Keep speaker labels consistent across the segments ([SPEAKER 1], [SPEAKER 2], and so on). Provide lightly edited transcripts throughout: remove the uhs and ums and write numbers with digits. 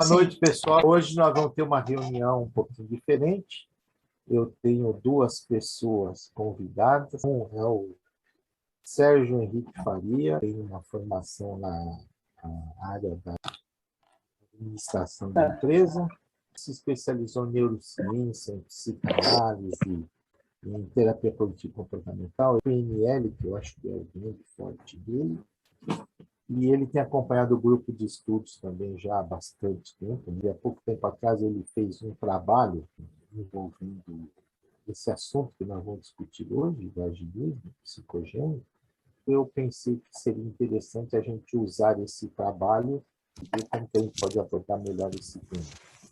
[SPEAKER 1] Boa noite, pessoal. Hoje nós vamos ter uma reunião um pouquinho diferente. Eu tenho duas pessoas convidadas. Um é o Sérgio Henrique Faria, tem uma formação na área da administração da empresa, se especializou em neurociência, em psicanálise, em terapia cognitivo-comportamental, PNL, que eu acho que é o grande forte dele. E ele tem acompanhado o grupo de estudos também já há bastante tempo. E há pouco tempo atrás ele fez um trabalho envolvendo esse assunto que nós vamos discutir hoje, do agilismo psicogênico. Eu pensei que seria interessante a gente usar esse trabalho e ver como que a gente pode abordar melhor esse tema.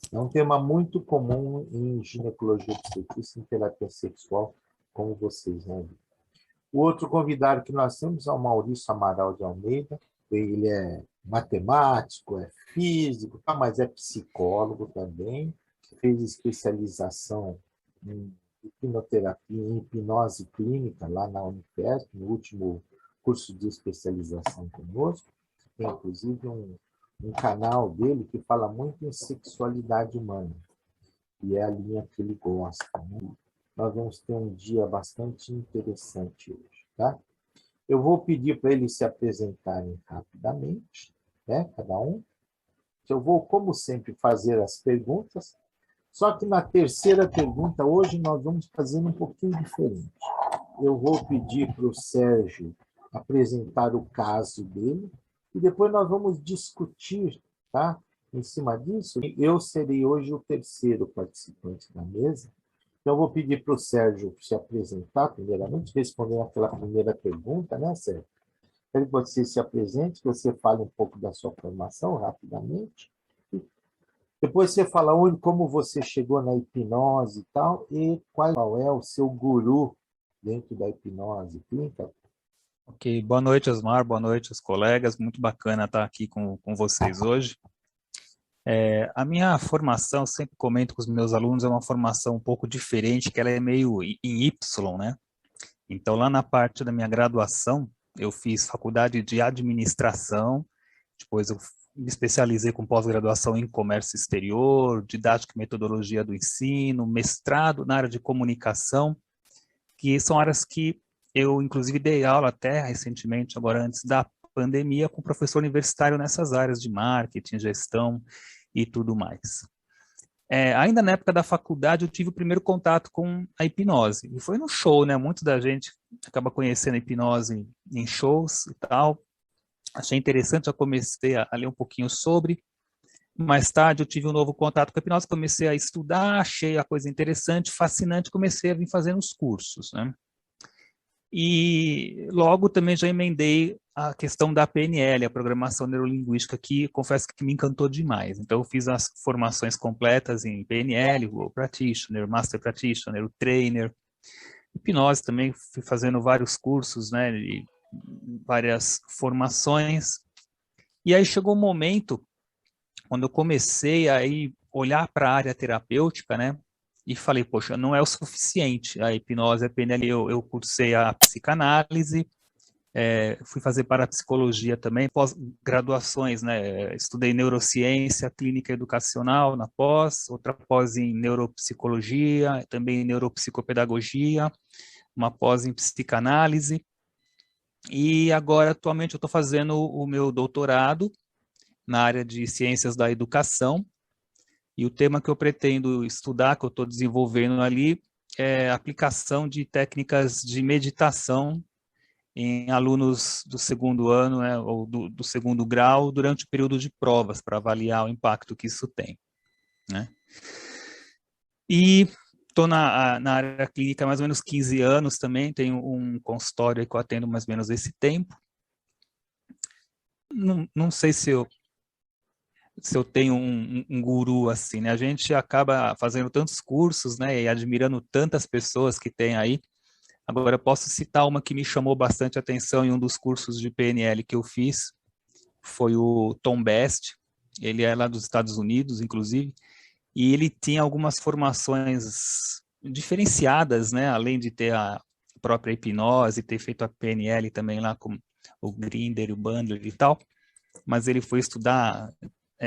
[SPEAKER 1] É um tema muito comum em ginecologia obstetrícia e em terapia sexual, como vocês vão ver. O outro convidado que nós temos é o Maurício Amaral de Almeida. Ele é matemático, é físico, mas é psicólogo também. Fez especialização em hipnoterapia, em hipnose clínica lá na Unifesp, no último curso de especialização conosco. Tem, inclusive, um canal dele que fala muito em sexualidade humana, e é a linha que ele gosta, né? Nós vamos ter um dia bastante interessante hoje, tá? Eu vou pedir para eles se apresentarem rapidamente, né, cada um. Eu vou, como sempre, fazer as perguntas, só que na terceira pergunta, hoje, nós vamos fazer um pouquinho diferente. Eu vou pedir para o Sérgio apresentar o caso dele, e depois nós vamos discutir, tá? Em cima disso, eu serei hoje o terceiro participante da mesa. Então, eu vou pedir para o Sérgio se apresentar, primeiramente, respondendo aquela primeira pergunta, né, Sérgio? Quero que você se apresente, que você fale um pouco da sua formação, rapidamente. Depois você fala onde, como você chegou na hipnose e tal, e qual é o seu guru dentro da hipnose clínica.
[SPEAKER 2] Ok, boa noite, Osmar, boa noite aos colegas, muito bacana estar aqui com vocês hoje. A minha formação, sempre comento com os meus alunos, é uma formação um pouco diferente, que ela é meio em Y, né? Então, lá na parte da minha graduação, eu fiz faculdade de administração, depois eu me especializei com pós-graduação em comércio exterior, didática e metodologia do ensino, mestrado na área de comunicação, que são áreas que eu, inclusive, dei aula até recentemente, agora antes da pandemia, com professor universitário nessas áreas de marketing, gestão e tudo mais. Ainda na época da faculdade, eu tive o primeiro contato com a hipnose. E foi no show, né? Muita da gente acaba conhecendo a hipnose em shows e tal. Achei interessante, já comecei a ler um pouquinho sobre. Mais tarde, eu tive um novo contato com a hipnose, comecei a estudar, achei a coisa interessante, fascinante, comecei a vir fazendo os cursos, né? E logo também já emendei a questão da PNL, a programação neurolinguística, que confesso que me encantou demais. Então eu fiz as formações completas em PNL, o Practitioner, Master Practitioner, o Trainer, hipnose também, fui fazendo vários cursos, né, e várias formações. E aí chegou um momento, quando eu comecei a olhar para a área terapêutica, né, e falei, poxa, não é o suficiente a hipnose, a PNL, eu cursei a psicanálise, fui fazer parapsicologia também, pós-graduações, né, estudei neurociência clínica educacional na pós, outra pós em neuropsicologia, também em neuropsicopedagogia, uma pós em psicanálise, e agora, atualmente, eu estou fazendo o meu doutorado na área de ciências da educação, e o tema que eu pretendo estudar, que eu estou desenvolvendo ali, é a aplicação de técnicas de meditação em alunos do segundo ano, né, ou do segundo grau, durante o período de provas, para avaliar o impacto que isso tem, né? E estou na área clínica há mais ou menos 15 anos também, tenho um consultório que eu atendo mais ou menos esse tempo. Não sei se eu tenho um guru assim, né? A gente acaba fazendo tantos cursos, né, e admirando tantas pessoas que tem aí. Agora, eu posso citar uma que me chamou bastante atenção em um dos cursos de PNL que eu fiz, foi o Tom Best, ele é lá dos Estados Unidos, inclusive, e ele tinha algumas formações diferenciadas, né, além de ter a própria hipnose, ter feito a PNL também lá com o Grinder, o Bandler e tal, mas ele foi estudar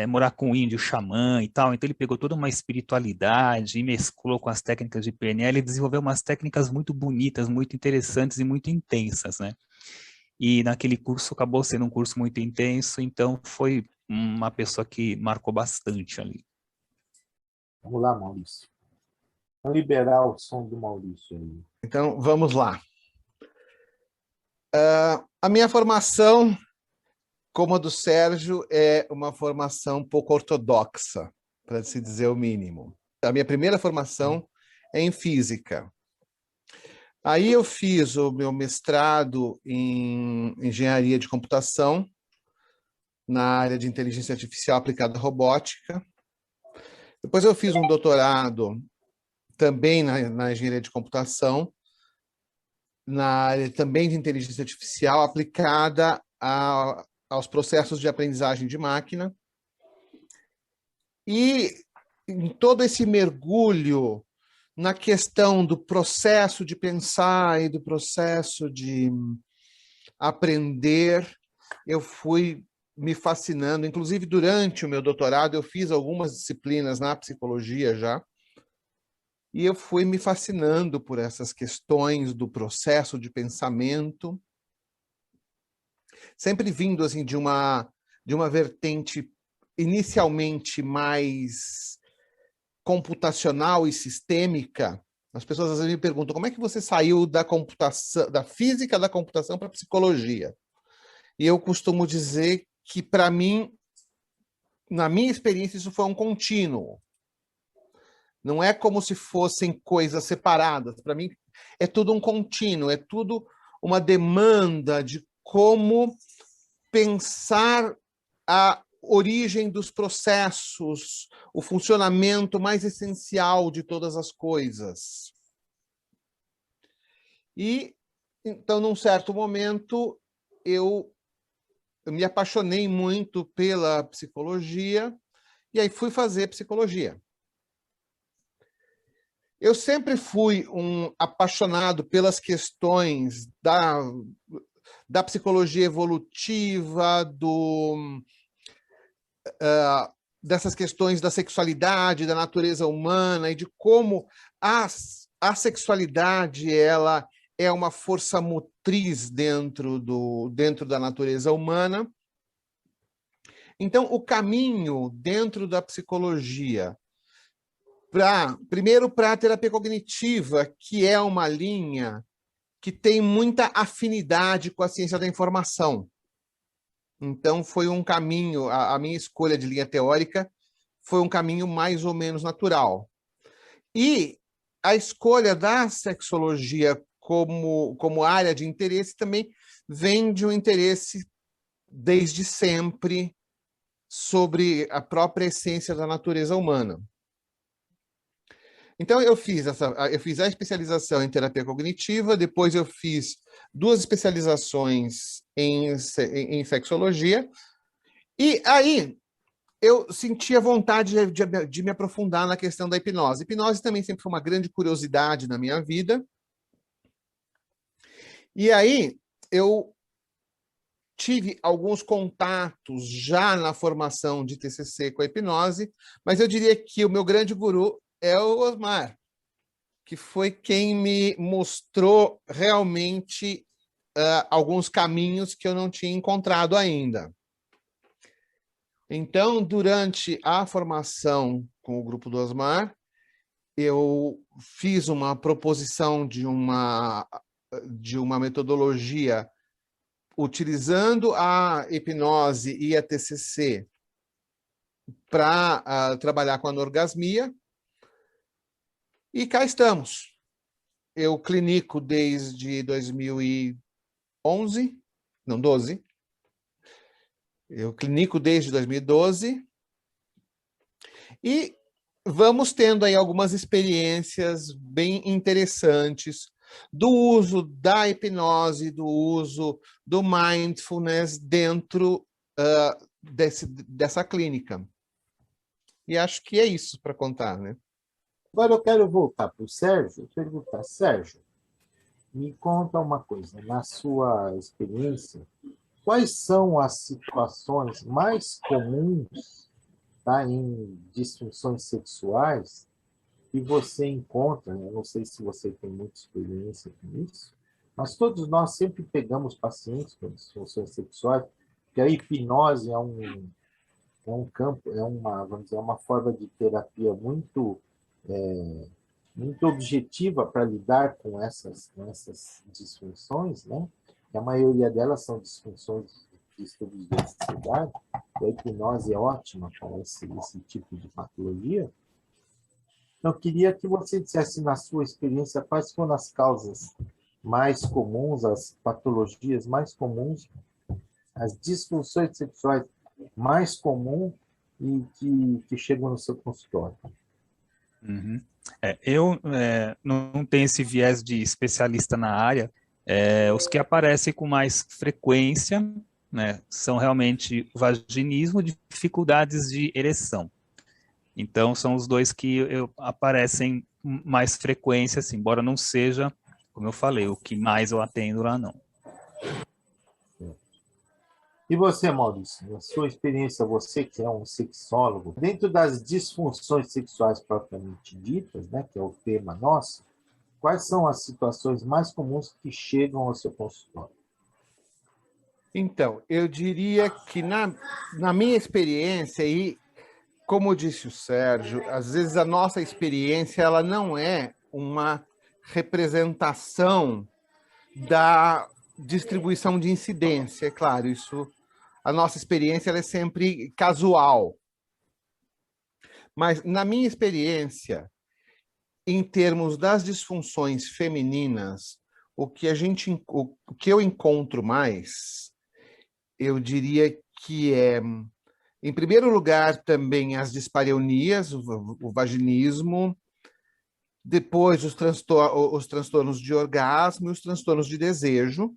[SPEAKER 2] morar com um índio xamã e tal, então ele pegou toda uma espiritualidade e mesclou com as técnicas de PNL e desenvolveu umas técnicas muito bonitas, muito interessantes e muito intensas, né? E naquele curso acabou sendo um curso muito intenso, então foi uma pessoa que marcou bastante ali.
[SPEAKER 1] Vamos lá, Maurício. Vamos liberar o som do Maurício aí.
[SPEAKER 3] Então, vamos lá. A minha formação, como a do Sérgio, é uma formação um pouco ortodoxa, para se dizer o mínimo. A minha primeira formação é em física. Aí eu fiz o meu mestrado em engenharia de computação, na área de inteligência artificial aplicada à robótica. Depois eu fiz um doutorado também na engenharia de computação, na área também de inteligência artificial aplicada aos processos de aprendizagem de máquina. E em todo esse mergulho na questão do processo de pensar e do processo de aprender, eu fui me fascinando. Inclusive, durante o meu doutorado, eu fiz algumas disciplinas na psicologia já, e eu fui me fascinando por essas questões do processo de pensamento, sempre vindo assim de uma vertente inicialmente mais computacional e sistêmica. As pessoas às vezes me perguntam como é que você saiu da computação, da física da computação para a psicologia. E eu costumo dizer que, para mim, na minha experiência, isso foi um contínuo. Não é como se fossem coisas separadas. Para mim, é tudo um contínuo, é tudo uma demanda de como pensar a origem dos processos, o funcionamento mais essencial de todas as coisas. E, então, num certo momento, eu me apaixonei muito pela psicologia e aí fui fazer psicologia. Eu sempre fui um apaixonado pelas questões da psicologia evolutiva, dessas questões da sexualidade, da natureza humana e de como a sexualidade ela é uma força motriz dentro da natureza humana. Então, o caminho dentro da psicologia, primeiro para a terapia cognitiva, que é uma linha que tem muita afinidade com a ciência da informação. Então, foi um caminho, a minha escolha de linha teórica foi um caminho mais ou menos natural. E a escolha da sexologia como área de interesse também vem de um interesse desde sempre sobre a própria essência da natureza humana. Então, eu fiz a especialização em terapia cognitiva, depois eu fiz 2 especializações em sexologia, e aí eu sentia vontade de me aprofundar na questão da hipnose. Hipnose também sempre foi uma grande curiosidade na minha vida. E aí eu tive alguns contatos já na formação de TCC com a hipnose, mas eu diria que o meu grande guru é o Osmar, que foi quem me mostrou realmente alguns caminhos que eu não tinha encontrado ainda. Então, durante a formação com o grupo do Osmar, eu fiz uma proposição de uma metodologia utilizando a hipnose e a TCC para trabalhar com a anorgasmia. E cá estamos. Eu clinico desde 2011, não, 12. Eu clinico desde 2012. E vamos tendo aí algumas experiências bem interessantes do uso da hipnose, do uso do mindfulness dentro dessa clínica. E acho que é isso para contar, né?
[SPEAKER 1] Agora eu quero voltar para o Sérgio e perguntar, Sérgio, me conta uma coisa, na sua experiência, quais são as situações mais comuns tá, em disfunções sexuais, e você encontra, eu não sei se você tem muita experiência com isso, mas todos nós sempre pegamos pacientes com disfunções sexuais, que a hipnose é um campo, vamos dizer, uma forma de terapia muito objetiva para lidar com essas disfunções, né? Que a maioria delas são disfunções de distúrbios de ansiedade. A hipnose é ótima para esse tipo de patologia. Eu queria que você dissesse, na sua experiência, quais foram as causas mais comuns, as patologias mais comuns, as disfunções sexuais mais comuns e que chegam no seu consultório.
[SPEAKER 2] Uhum. Eu não tenho esse viés de especialista na área. Os que aparecem com mais frequência, né, são realmente o vaginismo e dificuldades de ereção. Então, são os dois que aparecem com mais frequência, assim, embora não seja, como eu falei, o que mais eu atendo lá, não.
[SPEAKER 1] E você, Maurício, na sua experiência, você que é um sexólogo, dentro das disfunções sexuais propriamente ditas, né, que é o tema nosso, quais são as situações mais comuns que chegam ao seu consultório?
[SPEAKER 3] Então, eu diria que na minha experiência, e como disse o Sérgio, às vezes a nossa experiência ela não é uma representação da distribuição de incidência, é claro, isso, a nossa experiência ela é sempre casual. Mas na minha experiência, em termos das disfunções femininas, o que eu encontro mais, eu diria que é, em primeiro lugar, também as dispareunias, o vaginismo, depois os transtornos de orgasmo e os transtornos de desejo.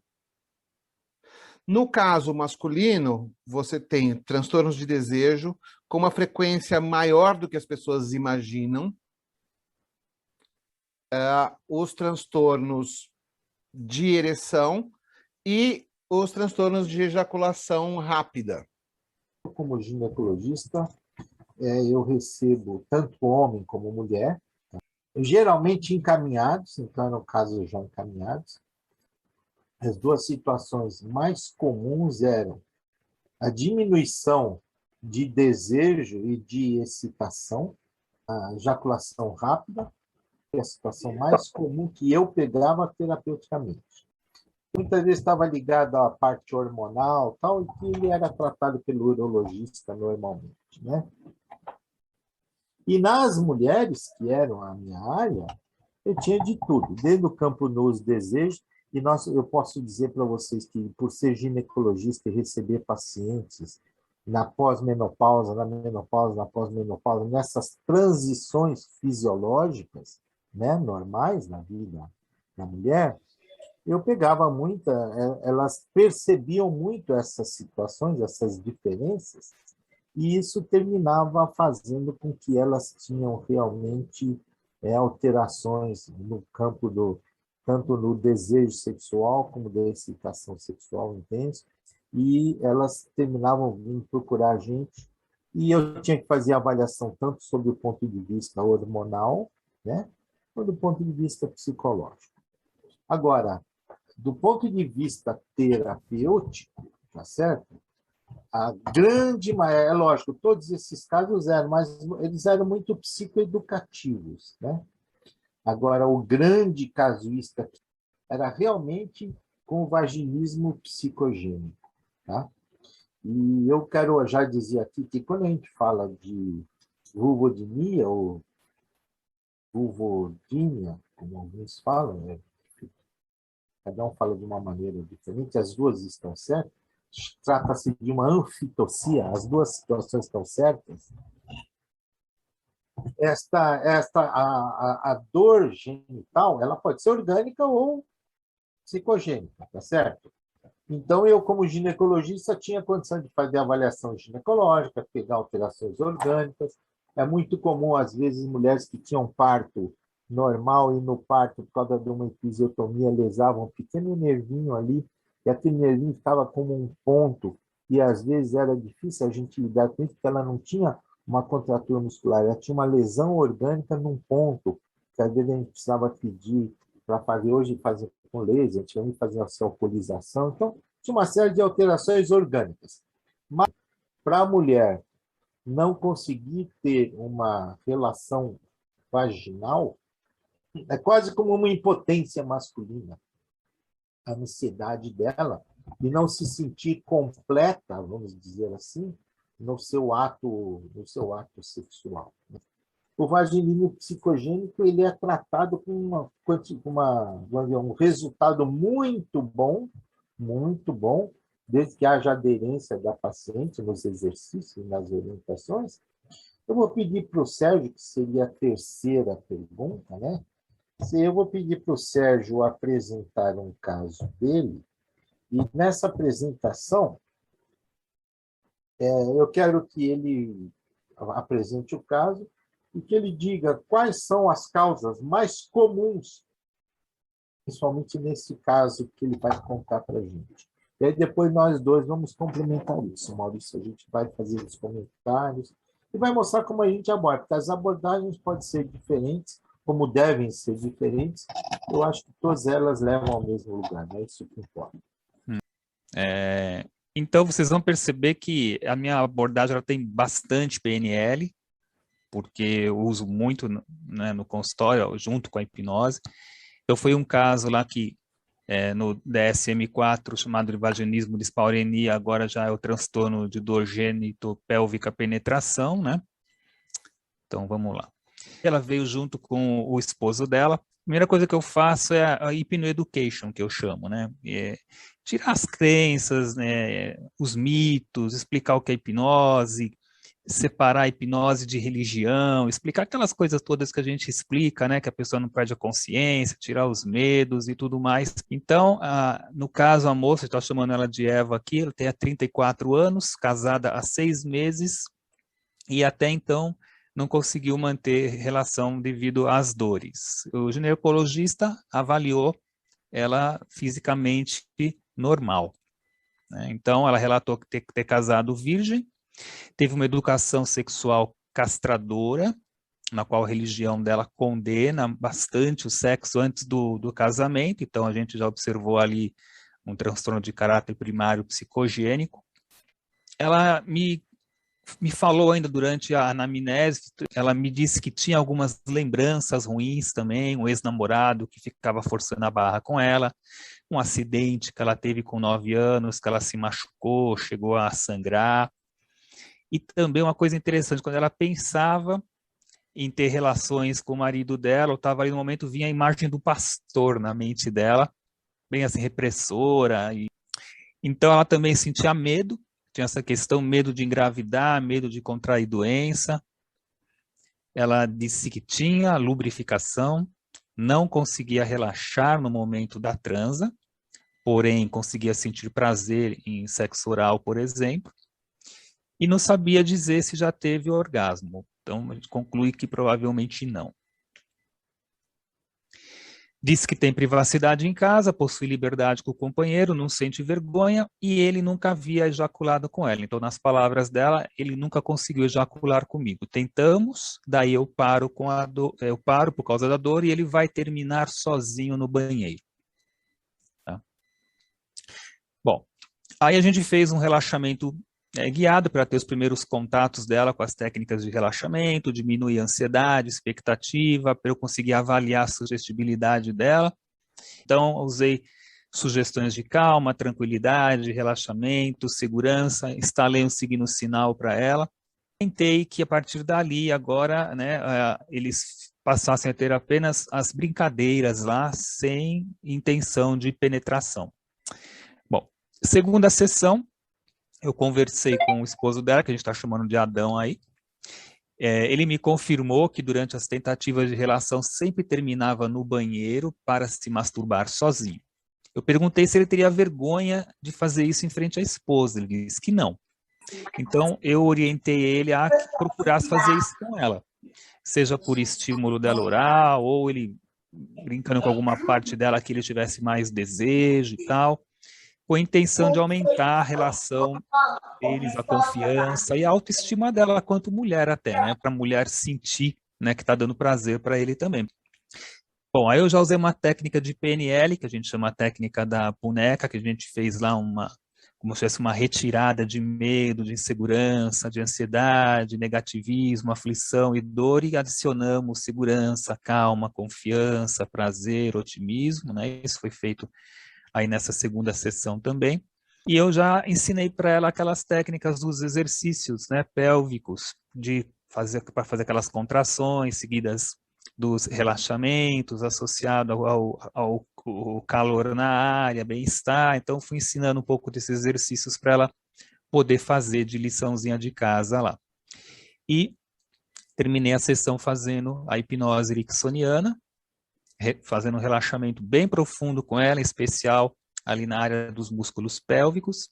[SPEAKER 3] No caso masculino, você tem transtornos de desejo com uma frequência maior do que as pessoas imaginam, os transtornos de ereção e os transtornos de ejaculação rápida.
[SPEAKER 1] Como ginecologista, eu recebo tanto homem como mulher, geralmente encaminhados, então no caso já encaminhados. As duas situações mais comuns eram a diminuição de desejo e de excitação, a ejaculação rápida, que é a situação mais comum que eu pegava terapeuticamente. Muitas vezes estava ligado à parte hormonal, tal, e que ele era tratado pelo urologista normalmente, né? E nas mulheres, que eram a minha área, eu tinha de tudo, desde o campo nos desejos, e eu posso dizer para vocês que, por ser ginecologista e receber pacientes na pós-menopausa, na menopausa, na pós-menopausa, nessas transições fisiológicas, né, normais na vida da mulher, eu pegava elas percebiam muito essas situações, essas diferenças, e isso terminava fazendo com que elas tinham realmente alterações no campo tanto no desejo sexual como da excitação sexual intensa, e elas terminavam vindo procurar a gente, e eu tinha que fazer avaliação tanto sob o ponto de vista hormonal, né, quanto do ponto de vista psicológico. Agora, do ponto de vista terapêutico, tá certo? A grande maioria, é lógico, todos esses casos eram, mas eles eram muito psicoeducativos, né? Agora, o grande casuísta era realmente com o vaginismo psicogênico, tá? E eu quero já dizer aqui que quando a gente fala de vulvodynia ou vulvodynia, como alguns falam, né? Cada um fala de uma maneira diferente, as duas estão certas. Trata-se de uma anfitocia, as duas situações estão certas. A dor genital, ela pode ser orgânica ou psicogênica, tá certo? Então, eu, como ginecologista, tinha condição de fazer avaliação ginecológica, pegar alterações orgânicas. É muito comum, às vezes, mulheres que tinham parto normal e no parto, por causa de uma episiotomia, lesavam um pequeno nervinho ali, e aquele nervinho ficava como um ponto, e às vezes era difícil a gente lidar com isso, porque ela não tinha uma contratura muscular, ela tinha uma lesão orgânica num ponto, que às vezes a gente precisava pedir para fazer, hoje fazer com laser, antigamente fazer a alcoolização, então tinha uma série de alterações orgânicas. Mas para a mulher não conseguir ter uma relação vaginal, é quase como uma impotência masculina, a ansiedade dela, e não se sentir completa, vamos dizer assim, no seu ato sexual. O vaginismo psicogênico ele é tratado com um resultado muito bom, desde que haja aderência da paciente nos exercícios, nas orientações. Eu vou pedir para o Sérgio, que seria a terceira pergunta, né? Eu vou pedir para o Sérgio apresentar um caso dele, e nessa apresentação, eu quero que ele apresente o caso e que ele diga quais são as causas mais comuns, principalmente nesse caso que ele vai contar para a gente. E aí depois nós dois vamos complementar isso, Maurício. A gente vai fazer os comentários e vai mostrar como a gente aborda, porque as abordagens podem ser diferentes, como devem ser diferentes. Eu acho que todas elas levam ao mesmo lugar, não é isso que importa.
[SPEAKER 2] Então, vocês vão perceber que a minha abordagem ela tem bastante PNL, porque eu uso muito, né, no consultório, junto com a hipnose. Então, foi um caso lá que, no DSM-4, chamado de vaginismo dispareunia, agora já é o transtorno de dor gênito-pélvica penetração, né? Então, vamos lá. Ela veio junto com o esposo dela. A primeira coisa que eu faço é a hypnoeducation, que eu chamo, né? Tirar as crenças, né, os mitos, explicar o que é hipnose, separar a hipnose de religião, explicar aquelas coisas todas que a gente explica, né, que a pessoa não perde a consciência, tirar os medos e tudo mais. Então, no caso, a moça, estou chamando ela de Eva aqui, ela tem 34 anos, casada há 6 meses, e até então não conseguiu manter relação devido às dores. O ginecologista avaliou ela fisicamente normal, né? Então, ela relatou que ter casado virgem, teve uma educação sexual castradora, na qual a religião dela condena bastante o sexo antes do casamento, então a gente já observou ali um transtorno de caráter primário psicogênico. Ela me falou ainda durante a anamnese, ela me disse que tinha algumas lembranças ruins também, um ex-namorado que ficava forçando a barra com ela, um acidente que ela teve com 9 anos, que ela se machucou, chegou a sangrar. E também uma coisa interessante, quando ela pensava em ter relações com o marido dela, ou estava ali no momento, vinha a imagem do pastor na mente dela, bem assim, repressora. Então ela também sentia medo, tinha essa questão, medo de engravidar, medo de contrair doença. Ela disse que tinha lubrificação, não conseguia relaxar no momento da transa, porém conseguia sentir prazer em sexo oral, por exemplo, e não sabia dizer se já teve orgasmo. Então, a gente conclui que provavelmente não. Diz que tem privacidade em casa, possui liberdade com o companheiro, não sente vergonha e ele nunca havia ejaculado com ela. Então, nas palavras dela, ele nunca conseguiu ejacular comigo. Tentamos, daí eu paro com a dor, eu paro por causa da dor e ele vai terminar sozinho no banheiro. Tá? Bom, aí a gente fez um relaxamento guiado para ter os primeiros contatos dela com as técnicas de relaxamento, diminuir a ansiedade, expectativa, para eu conseguir avaliar a sugestibilidade dela. Então, usei sugestões de calma, tranquilidade, relaxamento, segurança, instalei um signo sinal para ela. Tentei que a partir dali, agora, né, eles passassem a ter apenas as brincadeiras lá, sem intenção de penetração. Bom, segunda sessão, eu conversei com o esposo dela, que a gente está chamando de Adão aí. Ele me confirmou que durante as tentativas de relação sempre terminava no banheiro para se masturbar sozinho. Eu perguntei se ele teria vergonha de fazer isso em frente à esposa. Ele disse que não. Então, eu orientei ele a que procurasse fazer isso com ela. Seja por estímulo dela oral, ou ele brincando com alguma parte dela que ele tivesse mais desejo e tal. com a intenção de aumentar a relação deles, a confiança e a autoestima dela quanto mulher até, né? Para a mulher sentir, né, que está dando prazer para ele também. Bom, aí eu já usei uma técnica de PNL, que a gente chama a técnica da boneca, que a gente fez lá como se fosse uma retirada de medo, de insegurança, de ansiedade, negativismo, aflição e dor, e adicionamos segurança, calma, confiança, prazer, otimismo, né? Isso foi feito aí nessa segunda sessão também. E eu já ensinei para ela aquelas técnicas dos exercícios, né, pélvicos, para fazer aquelas contrações seguidas dos relaxamentos associado ao calor na área, bem-estar. Então, fui ensinando um pouco desses exercícios para ela poder fazer de liçãozinha de casa lá. E terminei a sessão fazendo a hipnose ericksoniana, fazendo um relaxamento bem profundo com ela, em especial ali na área dos músculos pélvicos.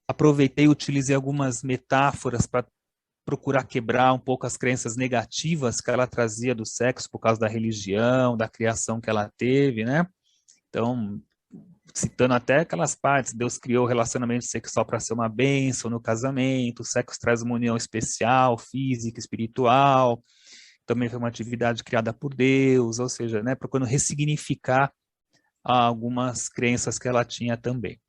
[SPEAKER 2] Aproveitei e utilizei algumas metáforas para procurar quebrar um pouco as crenças negativas que ela trazia do sexo por causa da religião, da criação que ela teve, né? Então, citando até aquelas partes, Deus criou o relacionamento sexual para ser uma bênção no casamento, o sexo traz uma união especial, física, espiritual, também foi uma atividade criada por Deus, ou seja, né, procurando ressignificar algumas crenças que ela tinha também.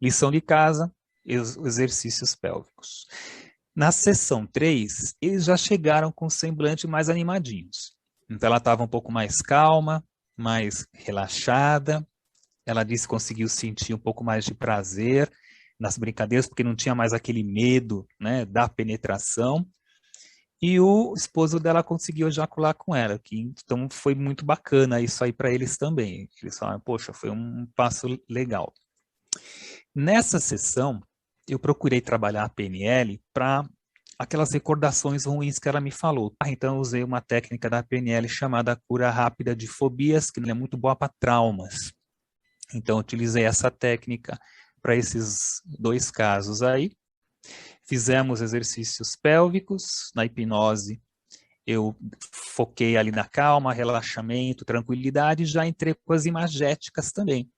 [SPEAKER 2] Lição de casa, exercícios pélvicos. Na sessão 3, eles já chegaram com o semblante mais animadinhos. Então ela estava um pouco mais calma, mais relaxada. Ela disse que conseguiu sentir um pouco mais de prazer nas brincadeiras, porque não tinha mais aquele medo, né, da penetração. E o esposo dela conseguiu ejacular com ela, então foi muito bacana isso aí para eles também. Eles falaram, poxa, foi um passo legal. Nessa sessão, eu procurei trabalhar a PNL para aquelas recordações ruins que ela me falou. Então, eu usei uma técnica da PNL chamada cura rápida de fobias, que é muito boa para traumas. Então, eu utilizei essa técnica para esses 2 casos aí. Fizemos exercícios pélvicos, na hipnose eu foquei ali na calma, relaxamento, tranquilidade, e já entrei com as imagéticas também,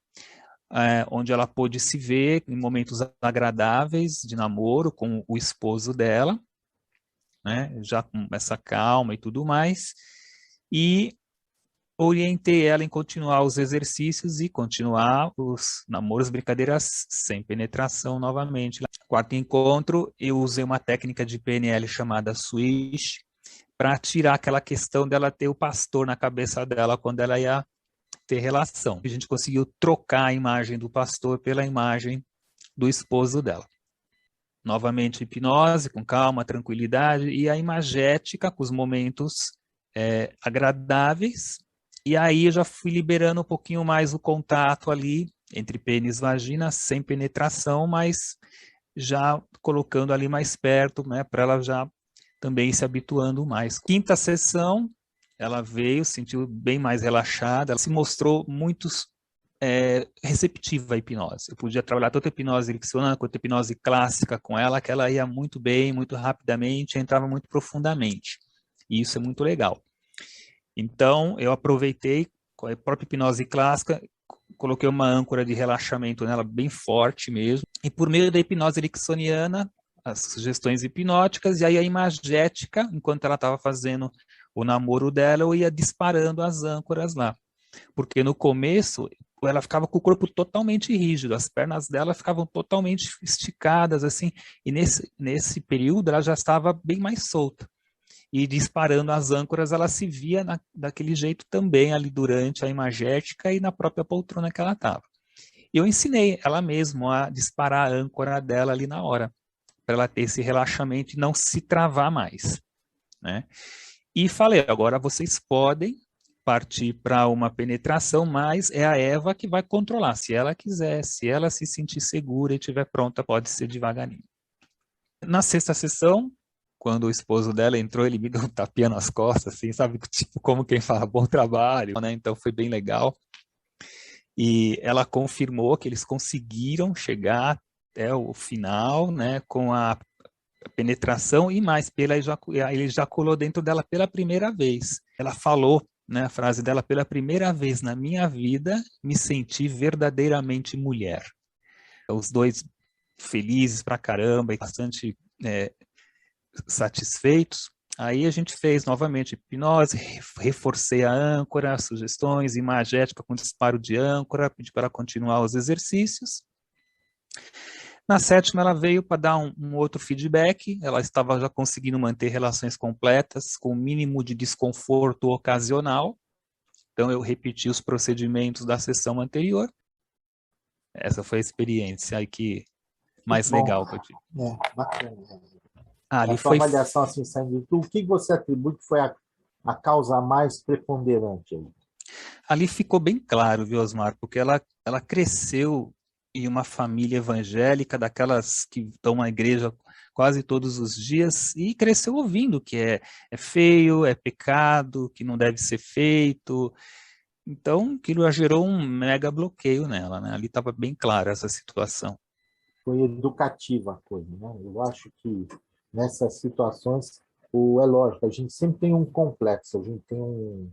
[SPEAKER 2] onde ela pôde se ver em momentos agradáveis de namoro com o esposo dela, né, já com essa calma e tudo mais, e orientei ela em continuar os exercícios e continuar os namoros, brincadeiras sem penetração novamente. Quarto encontro, eu usei uma técnica de PNL chamada Swish para tirar aquela questão dela ter o pastor na cabeça dela quando ela ia ter relação. A gente conseguiu trocar a imagem do pastor pela imagem do esposo dela. Novamente, hipnose, com calma, tranquilidade, e a imagética, com os momentos agradáveis. E aí eu já fui liberando um pouquinho mais o contato ali entre pênis e vagina, sem penetração, mas já colocando ali mais perto, né, para ela já também se habituando mais. Quinta sessão, ela veio, sentiu bem mais relaxada, ela se mostrou muito receptiva à hipnose. Eu podia trabalhar tanto a hipnose ericksoniana quanto a hipnose clássica com ela, que ela ia muito bem, muito rapidamente, entrava muito profundamente. E isso é muito legal. Então, eu aproveitei com a própria hipnose clássica, coloquei uma âncora de relaxamento nela bem forte mesmo, e por meio da hipnose ericksoniana, as sugestões hipnóticas, e aí a imagética, enquanto ela estava fazendo o namoro dela, eu ia disparando as âncoras lá. Porque no começo, ela ficava com o corpo totalmente rígido, as pernas dela ficavam totalmente esticadas, assim, e nesse período ela já estava bem mais solta. E disparando as âncoras, ela se via daquele jeito também ali durante a imagética e na própria poltrona que ela estava. Eu ensinei ela mesma a disparar a âncora dela ali na hora, para ela ter esse relaxamento e não se travar mais, né? E falei, agora vocês podem partir para uma penetração, mas é a Eva que vai controlar, se ela quiser, se ela se sentir segura e estiver pronta, pode ser devagarinho. Na sexta sessão, quando o esposo dela entrou, ele me deu um tapinha nas costas, assim, sabe? Tipo, como quem fala, bom trabalho, né? Então foi bem legal. E ela confirmou que eles conseguiram chegar até o final, né? Com a penetração e mais, ele ejaculou dentro dela pela primeira vez. Ela falou né, a frase dela, pela primeira vez na minha vida, me senti verdadeiramente mulher. Os dois felizes pra caramba e bastante satisfeitos. Aí a gente fez novamente hipnose, reforcei a âncora, sugestões, imagética com disparo de âncora, pedi para ela continuar os exercícios. Na sétima, ela veio para dar um outro feedback, ela estava já conseguindo manter relações completas, com o mínimo de desconforto ocasional, então eu repeti os procedimentos da sessão anterior. Essa foi a experiência aí que mais legal que eu tive.
[SPEAKER 1] Bacana.
[SPEAKER 2] Ali
[SPEAKER 1] a sua avaliação, assim, saindo de tudo, o que você atribui que foi a causa mais preponderante aí?
[SPEAKER 2] Ali ficou bem claro, viu, Osmar, porque ela cresceu em uma família evangélica, daquelas que estão à igreja quase todos os dias, e cresceu ouvindo que é feio, é pecado, que não deve ser feito. Então, aquilo já gerou um mega bloqueio nela, né? Ali estava bem clara essa situação.
[SPEAKER 1] Foi educativa a coisa, né? Eu acho que nessas situações, é lógico, a gente sempre tem um complexo, a gente tem um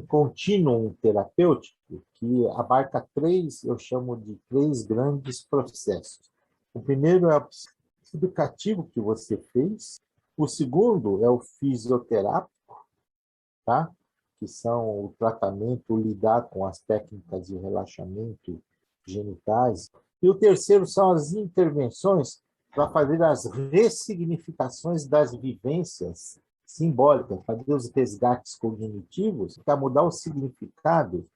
[SPEAKER 1] contínuo terapêutico que abarca eu chamo de três grandes processos. O primeiro é o educativo que você fez, o segundo é o fisioterápico, tá? Que são o tratamento, lidar com as técnicas de relaxamento genitais, e o terceiro são as intervenções para fazer as ressignificações das vivências simbólicas, fazer os resgates cognitivos, para mudar o significado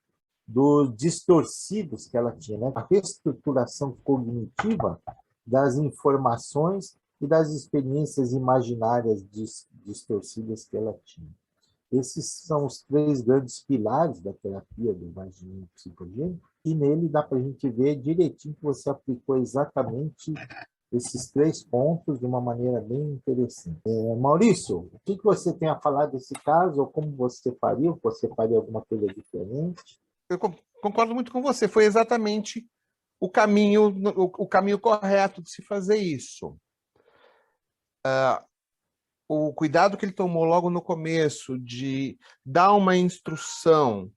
[SPEAKER 1] dos distorcidos que ela tinha, né? A reestruturação cognitiva das informações e das experiências imaginárias distorcidas que ela tinha. Esses são os três grandes pilares da terapia do imaginamento psicogênico, e nele dá para a gente ver direitinho que você aplicou exatamente esses três pontos de uma maneira bem interessante. Maurício, o que você tem a falar desse caso, ou como você faria, ou você faria alguma coisa diferente?
[SPEAKER 3] Eu concordo muito com você, foi exatamente o caminho correto de se fazer isso. O cuidado que ele tomou logo no começo de dar uma instrução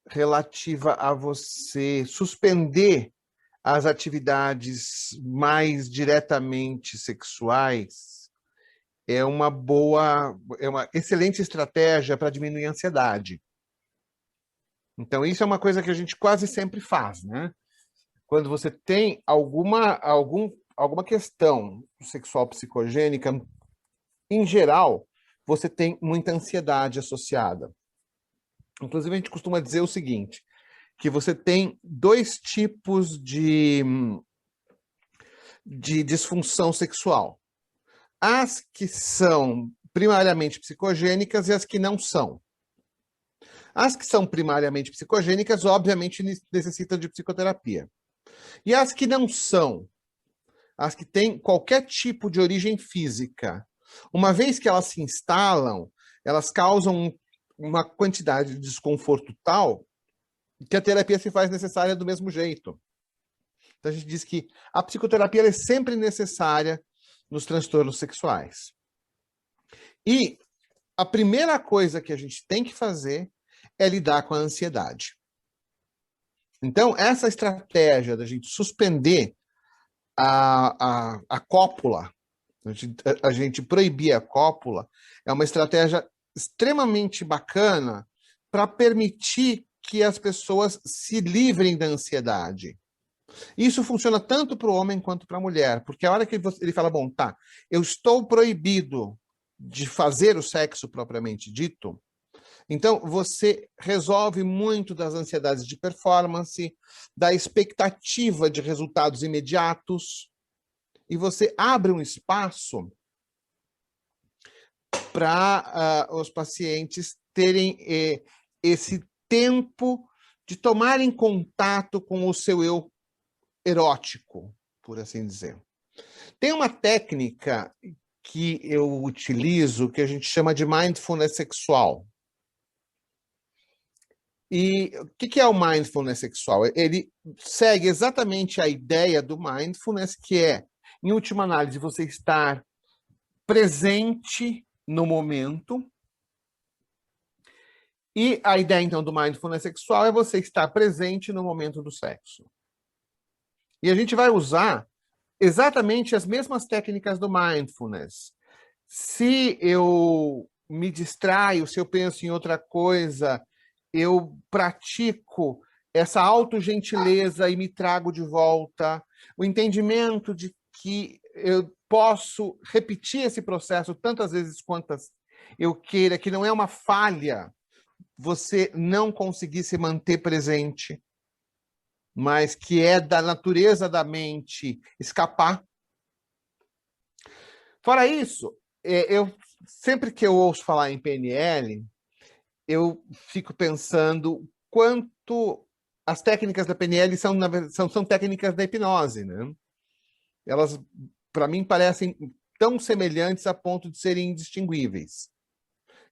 [SPEAKER 3] relativa a você suspender as atividades mais diretamente sexuais é uma excelente estratégia para diminuir a ansiedade. Então, isso é uma coisa que a gente quase sempre faz, né? Quando você tem alguma questão sexual psicogênica, em geral, você tem muita ansiedade associada. Inclusive, a gente costuma dizer o seguinte, que você tem dois tipos de disfunção sexual. As que são primariamente psicogênicas e as que não são. As que são primariamente psicogênicas, obviamente, necessitam de psicoterapia. E as que não são, as que têm qualquer tipo de origem física, uma vez que elas se instalam, elas causam uma quantidade de desconforto tal que a terapia se faz necessária do mesmo jeito. Então, a gente diz que a psicoterapia é sempre necessária nos transtornos sexuais. E a primeira coisa que a gente tem que fazer é lidar com a ansiedade. Então, essa estratégia da gente suspender a cópula, a gente proibir a cópula, é uma estratégia extremamente bacana para permitir que as pessoas se livrem da ansiedade. Isso funciona tanto para o homem quanto para a mulher, porque a hora que ele fala, bom, tá, eu estou proibido de fazer o sexo propriamente dito, então você resolve muito das ansiedades de performance, da expectativa de resultados imediatos, e você abre um espaço para os pacientes terem esse tempo de tomarem contato com o seu eu erótico, por assim dizer. Tem uma técnica que eu utilizo que a gente chama de mindfulness sexual. E o que é o mindfulness sexual? Ele segue exatamente a ideia do mindfulness, que é, em última análise, você estar presente no momento E a ideia, então, do mindfulness sexual é você estar presente no momento do sexo. E a gente vai usar exatamente as mesmas técnicas do mindfulness. Se eu me distraio, se eu penso em outra coisa, eu pratico essa autogentileza e me trago de volta. O entendimento de que eu posso repetir esse processo tantas vezes quantas eu queira, que não é uma falha você não conseguir se manter presente, mas que é da natureza da mente escapar. Fora isso, eu sempre que eu ouço falar em PNL, eu fico pensando quanto as técnicas da PNL são técnicas da hipnose, né? Elas, para mim, parecem tão semelhantes a ponto de serem indistinguíveis.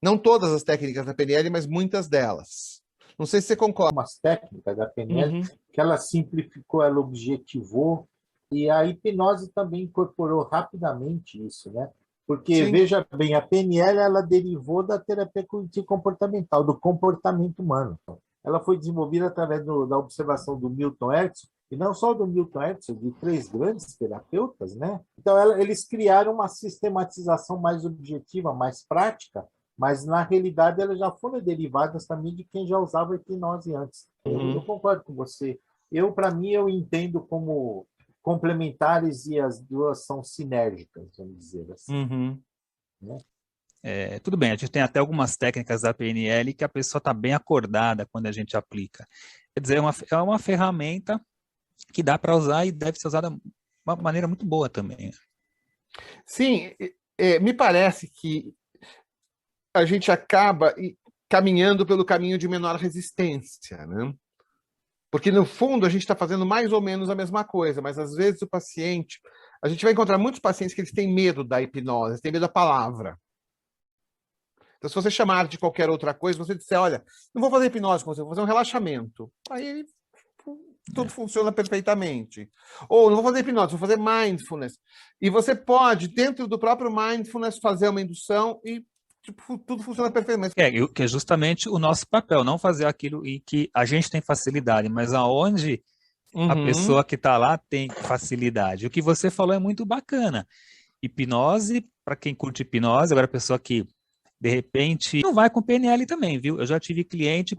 [SPEAKER 3] Não todas as técnicas da PNL, mas muitas delas. Não sei se você concorda.
[SPEAKER 1] Umas técnicas da PNL que ela simplificou, ela objetivou, e a hipnose também incorporou rapidamente isso, né? Porque,
[SPEAKER 3] Sim.
[SPEAKER 1] veja bem, a PNL ela derivou da terapia cognitivo-comportamental, do comportamento humano. Ela foi desenvolvida através da observação do Milton Erickson, e não só do Milton Erickson, de 3 grandes terapeutas, né? Então, eles criaram uma sistematização mais objetiva, mais prática, mas, na realidade, elas já foram derivadas também de quem já usava hipnose antes. Eu concordo com você. Para mim, eu entendo como complementares e as duas são sinérgicas, vamos dizer assim. Né?
[SPEAKER 2] Tudo bem, a gente tem até algumas técnicas da PNL que a pessoa está bem acordada quando a gente aplica. Quer dizer, é uma ferramenta que dá para usar e deve ser usada de uma maneira muito boa também.
[SPEAKER 3] Sim, me parece que a gente acaba caminhando pelo caminho de menor resistência, né? Porque, no fundo, a gente está fazendo mais ou menos a mesma coisa, mas, às vezes, o paciente... A gente vai encontrar muitos pacientes que eles têm medo da hipnose, eles têm medo da palavra. Então, se você chamar de qualquer outra coisa, você disser, olha, não vou fazer hipnose com você, vou fazer um relaxamento. Aí tudo funciona perfeitamente. Ou não vou fazer hipnose, vou fazer mindfulness. E você pode, dentro do próprio mindfulness, fazer uma indução e tudo funciona perfeitamente.
[SPEAKER 2] Que é justamente o nosso papel, não fazer aquilo em que a gente tem facilidade, mas aonde a pessoa que está lá tem facilidade. O que você falou é muito bacana. Hipnose, para quem curte hipnose, agora a pessoa que de repente não vai com PNL também, viu? Eu já tive cliente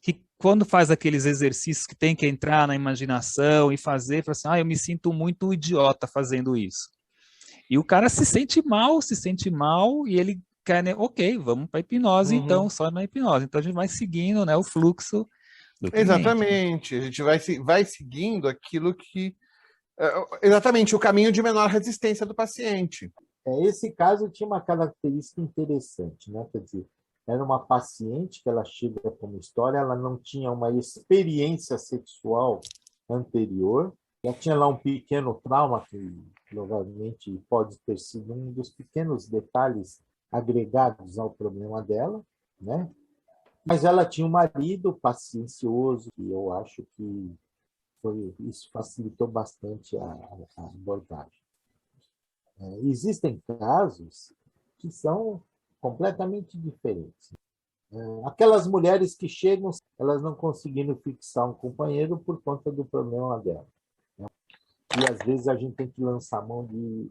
[SPEAKER 2] que quando faz aqueles exercícios que tem que entrar na imaginação e fazer, fala assim, eu me sinto muito idiota fazendo isso. E o cara se sente mal e ele quer, né? Ok, vamos para hipnose então, só na hipnose. Então a gente vai seguindo, né, o fluxo do cliente.
[SPEAKER 3] Exatamente, a gente vai seguindo aquilo que... Exatamente, o caminho de menor resistência do paciente.
[SPEAKER 1] Esse caso tinha uma característica interessante, né? Quer dizer, era uma paciente que ela chega como história, ela não tinha uma experiência sexual anterior, já tinha lá um pequeno trauma, que provavelmente pode ter sido um dos pequenos detalhes agregados ao problema dela, né? Mas ela tinha um marido paciencioso, e eu acho que isso facilitou bastante a abordagem. Existem casos que são completamente diferentes. Aquelas mulheres que chegam, elas não conseguiram fixar um companheiro por conta do problema dela. Né? E às vezes a gente tem que lançar mão de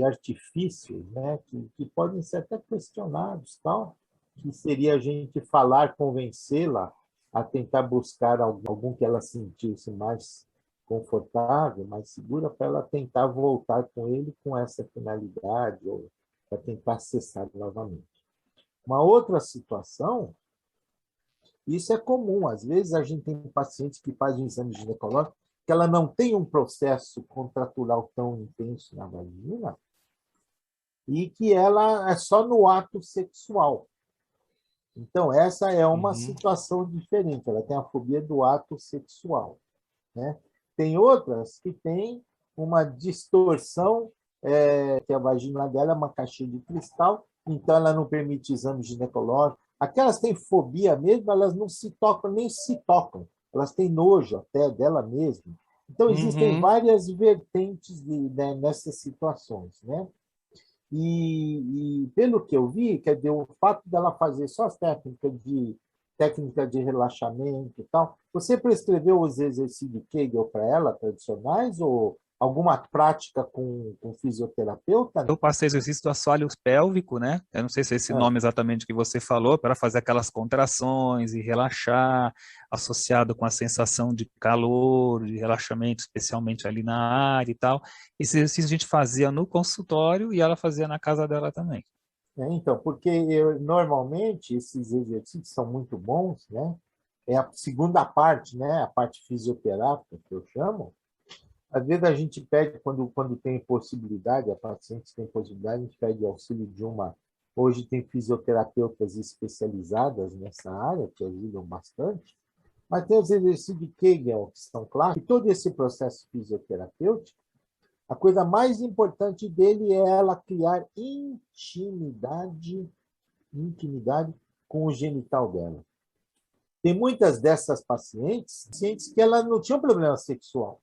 [SPEAKER 1] artifícios, né? que podem ser até questionados, tal, que seria a gente falar, convencê-la a tentar buscar algum que ela sentisse mais confortável, mais segura, para ela tentar voltar com ele com essa finalidade, ou para tentar acessar novamente. Uma outra situação, isso é comum, às vezes a gente tem pacientes que fazem um exame ginecológico que ela não tem um processo contratural tão intenso na vagina e que ela é só no ato sexual. Então, essa é uma situação diferente, ela tem a fobia do ato sexual. Né? Tem outras que têm uma distorção, que a vagina dela é uma caixinha de cristal, então ela não permite exame ginecológico. Aquelas que têm fobia mesmo, elas não se tocam, nem se tocam. Elas têm nojo até dela mesma. Então, existem várias vertentes nessas situações. Né? E pelo que eu vi, quer dizer, o fato dela fazer só as técnica de relaxamento e tal, você prescreveu os exercícios de Kegel para ela, tradicionais, ou alguma prática com fisioterapeuta?
[SPEAKER 2] Eu passei exercício do assoalho pélvico, né? Eu não sei se é esse
[SPEAKER 1] Ah,
[SPEAKER 2] nome exatamente que você falou, para fazer aquelas contrações e relaxar, associado com a sensação de calor, de relaxamento, especialmente ali na área e tal. Esse exercício a gente fazia no consultório e ela fazia na casa dela também.
[SPEAKER 1] então, porque normalmente esses exercícios são muito bons, né? É a segunda parte, né? A parte fisioterápica, que eu chamo. Às vezes a gente pede, quando tem possibilidade, a paciente tem possibilidade, a gente pede auxílio de uma. Hoje tem fisioterapeutas especializadas nessa área, que ajudam bastante, mas tem os exercícios de Kegel, que são clássicos, e todo esse processo fisioterapêutico, a coisa mais importante dele é ela criar intimidade com o genital dela. Tem muitas dessas pacientes que ela não tinham problema sexual,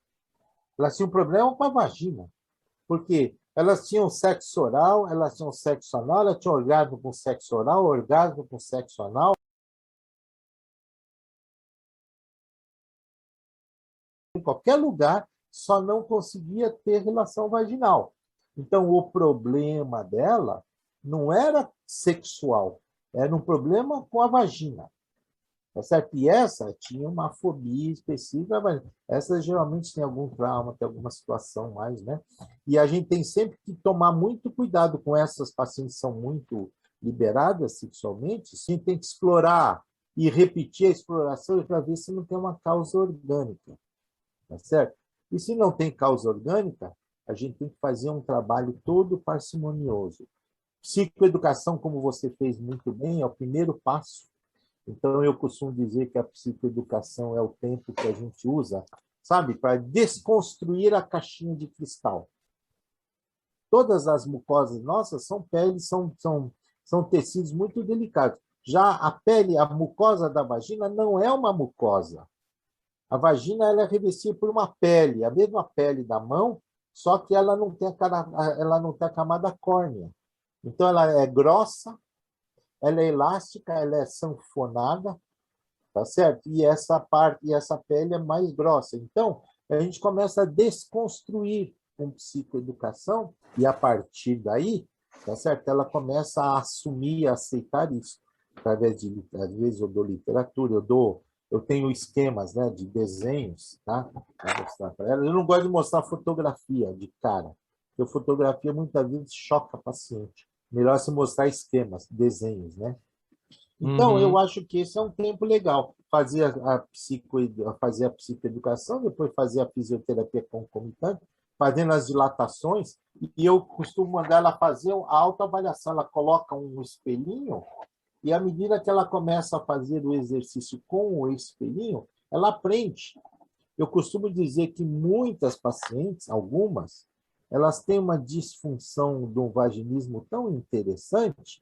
[SPEAKER 1] elas tinham problema com a vagina, porque elas tinham sexo oral, elas tinham sexo anal, elas tinham orgasmo com sexo oral, orgasmo com sexo anal, em qualquer lugar, só não conseguia ter relação vaginal. Então, o problema dela não era sexual, era um problema com a vagina. Tá certo? E essa tinha uma fobia específica, mas essa geralmente tem algum trauma, tem alguma situação mais, né? E a gente tem sempre que tomar muito cuidado com essas pacientes que são muito liberadas sexualmente, a gente tem que explorar e repetir a exploração para ver se não tem uma causa orgânica, tá certo? E se não tem causa orgânica, a gente tem que fazer um trabalho todo parcimonioso. Psicoeducação, como você fez muito bem, é o primeiro passo. Então, eu costumo dizer que a psicoeducação é o tempo que a gente usa, sabe, para desconstruir a caixinha de cristal. Todas as mucosas nossas são peles, são tecidos muito delicados. Já a pele, a mucosa da vagina não é uma mucosa. A vagina ela é revestida por uma pele, a mesma pele da mão, só que ela não tem a camada córnea. Então, ela é grossa, ela é elástica, ela é sanfonada, tá certo? E essa pele é mais grossa. Então, a gente começa a desconstruir com psicoeducação e a partir daí, tá certo? Ela começa a assumir, a aceitar isso através de, às vezes eu dou literatura, eu tenho esquemas, né, de desenhos, tá? Para mostrar para ela. Eu não gosto de mostrar fotografia de cara, porque fotografia muitas vezes choca a paciente. Melhor se mostrar esquemas, desenhos, né? Então, eu
[SPEAKER 3] Uhum.
[SPEAKER 1] acho que esse é um tempo legal. Fazer a psicoeducação, depois fazer a fisioterapia concomitante, fazendo as dilatações, e eu costumo mandar ela fazer a autoavaliação. Ela coloca um espelhinho, e à medida que ela começa a fazer o exercício com o espelhinho, ela aprende. Eu costumo dizer que muitas pacientes, algumas, elas têm uma disfunção do vaginismo tão interessante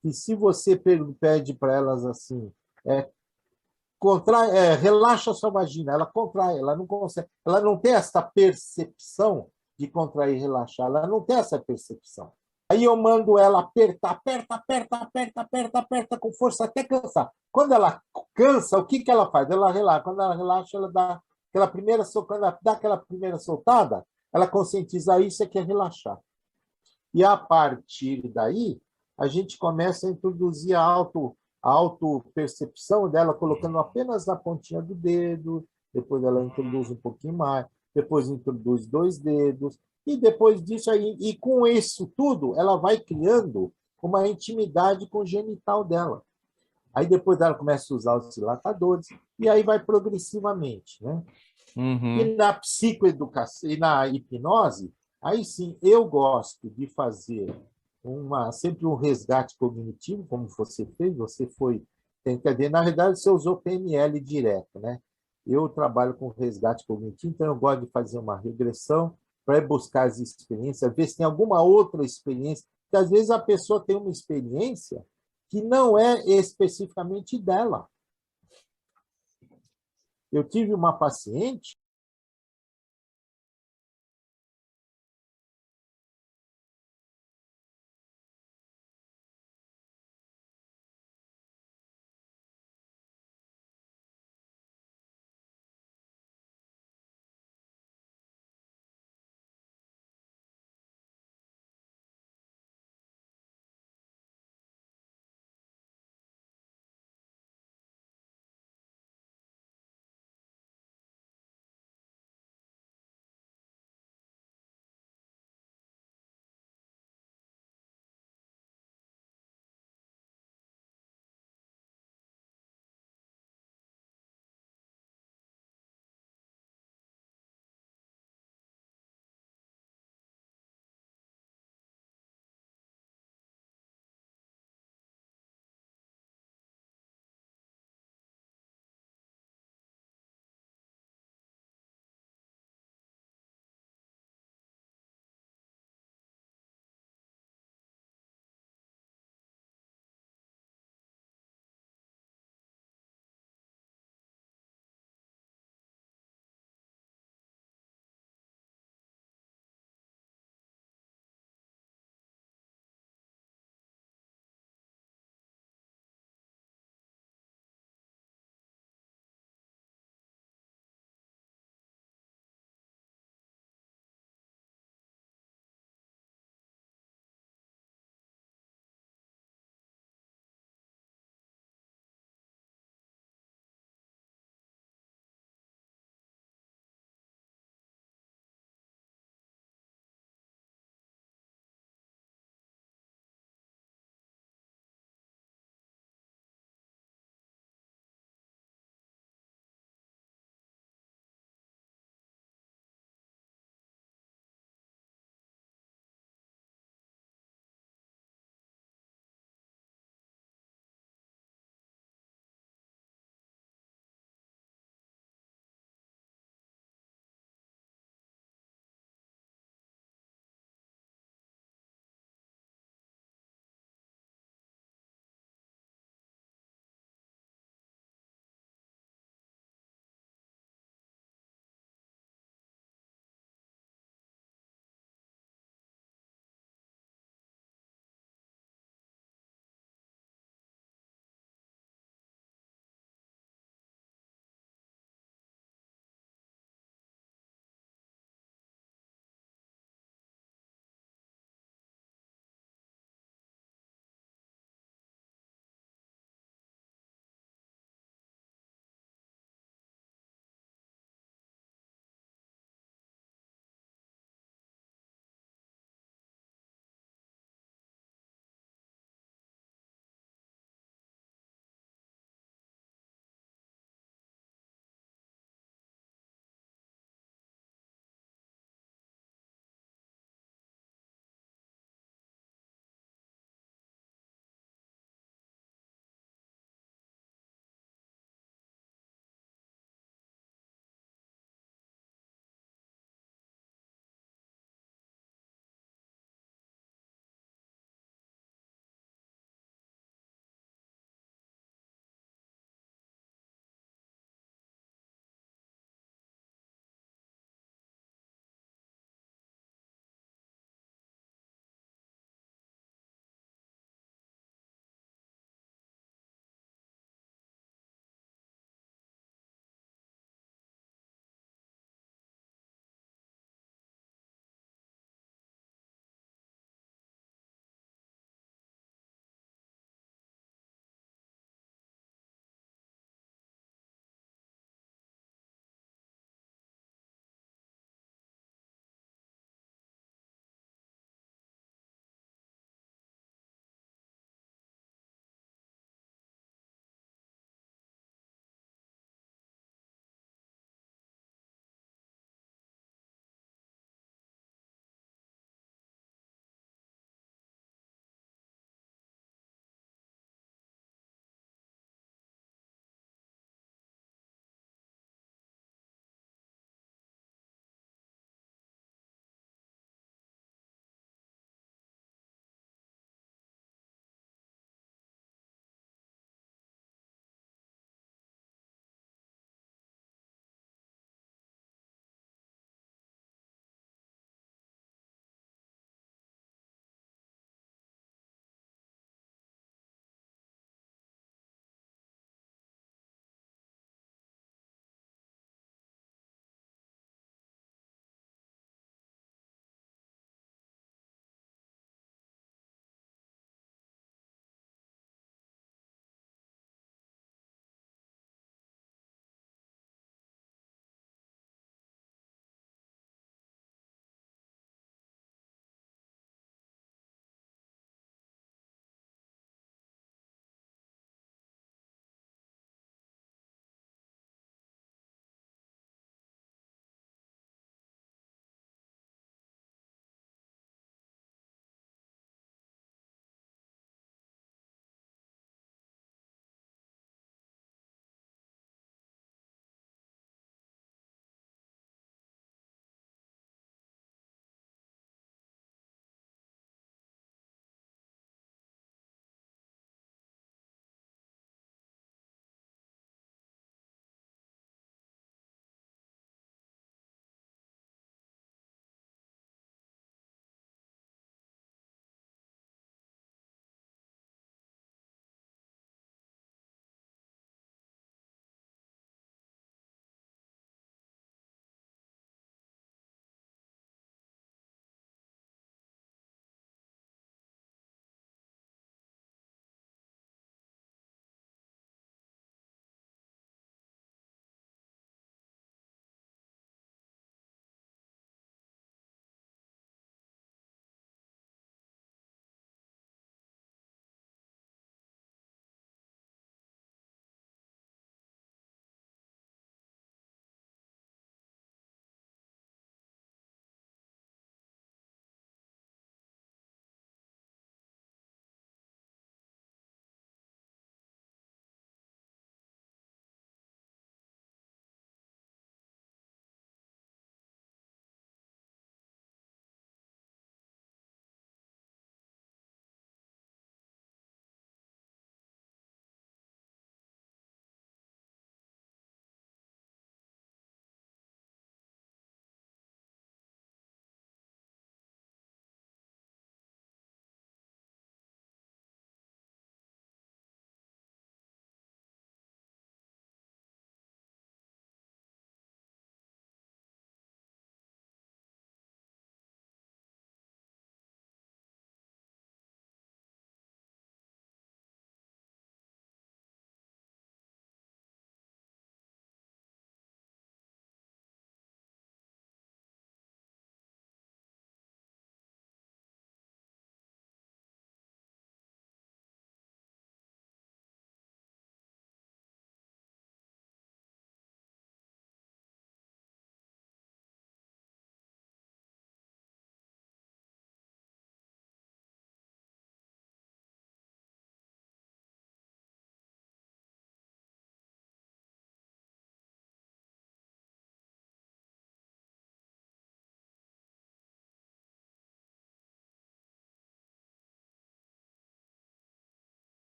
[SPEAKER 1] que se você pede para elas assim, relaxa a sua vagina, ela contrai, ela não consegue, ela não tem essa percepção de contrair e relaxar, ela não tem essa percepção. Aí eu mando ela apertar, aperta com força até cansar. Quando ela cansa, o que ela faz? Ela relaxa. Quando ela relaxa, ela dá quando ela dá aquela primeira soltada, ela conscientiza isso é que é relaxar. E a partir daí, a gente começa a introduzir a autopercepção dela, colocando apenas na pontinha do dedo, depois ela introduz um pouquinho mais, depois introduz 2 dedos, e depois disso aí, e com isso tudo, ela vai criando uma intimidade com o genital dela. Aí depois ela começa a usar os dilatadores, e aí vai progressivamente, né? E
[SPEAKER 3] Uhum.
[SPEAKER 1] na psicoeducação e na hipnose, aí sim eu gosto de fazer sempre um resgate cognitivo, como você fez, você foi, quer dizer, na verdade você usou PNL direto, né? Eu trabalho com resgate cognitivo, então eu gosto de fazer uma regressão para buscar as experiências, ver se tem alguma outra experiência, porque às vezes a pessoa tem uma experiência que não é especificamente dela. Eu tive uma paciente